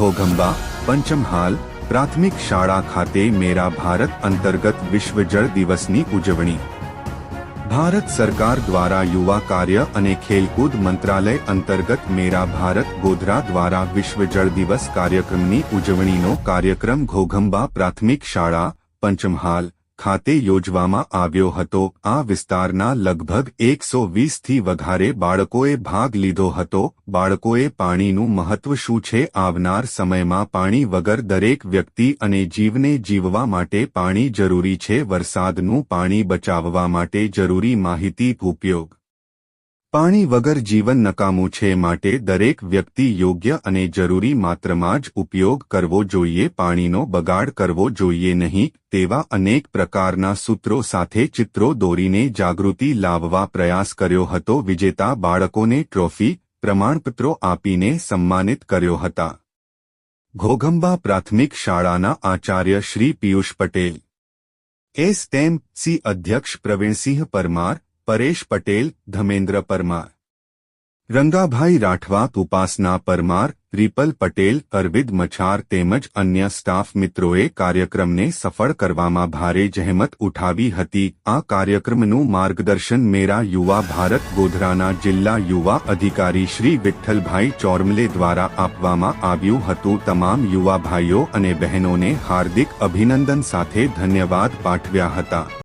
ઘોઘંબા પંચમહાલ પ્રાથમિક શાળા ખાતે મેરા ભારત અંતર્ગત વિશ્વ જળ દિવસની ઉજવણી। ભારત સરકાર દ્વારા યુવા કાર્ય અને ખેલકૂદ મંત્રાલય અંતર્ગત મેરા ભારત ગોધરા દ્વારા વિશ્વ જળ દિવસ કાર્યક્રમની ઉજવણીનો કાર્યક્રમ ઘોઘંબા પ્રાથમિક શાળા પંચમહાલ ખાતે યોજવામાં આવ્યો હતો। આ વિસ્તારના લગભગ 120થી વધારે બાળકોએ ભાગ લીધો હતો। બાળકોએ પાણીનું મહત્વ શું છે, આવનાર સમયમાં પાણી વગર દરેક વ્યક્તિ અને જીવને જીવવા માટે પાણી જરૂરી છે, વરસાદનું પાણી બચાવવા માટે જરૂરી માહિતી, ઉપયોગ। પાણી વગર જીવન નકામું છે, માટે દરેક વ્યક્તિ યોગ્ય અને જરૂરી માત્રામાં જ ઉપયોગ કરવો જોઈએ, પાણીનો બગાડ કરવો જોઈએ નહીં, તેવા અનેક પ્રકારના સૂત્રો સાથે ચિત્રો દોરીને જાગૃતિ લાવવા પ્રયાસ કર્યો હતો। વિજેતા બાળકોને ટ્રોફી, પ્રમાણપત્રો આપીને સન્માનિત કર્યો હતા। ઘોઘંબા પ્રાથમિક શાળાના આચાર્ય શ્રી પિયુષ પટેલ, એસ.એમ.સી અધ્યક્ષ પ્રવીણસિંહ પરમાર, પરેશ પટેલ, ધમેન્દ્ર પરમાર, રંગાભાઈ રાઠવા, ઉપાસના પરમાર, રિપલ પટેલ, અરવિંદ મછાર તેમજ અન્ય સ્ટાફ મિત્રોએ કાર્યક્રમને સફળ કરવામાં ભારે જહેમત ઉઠાવી હતી। આ કાર્યક્રમનું માર્ગદર્શન મેરા યુવા ભારત ગોધરાના જિલ્લા યુવા અધિકારી શ્રી વિઠ્ઠલભાઈ ચોરમલે દ્વારા આપવામાં આવ્યું હતું। તમામ યુવા ભાઈઓ અને બહેનોને હાર્દિક અભિનંદન સાથે ધન્યવાદ પાઠવ્યા હતા।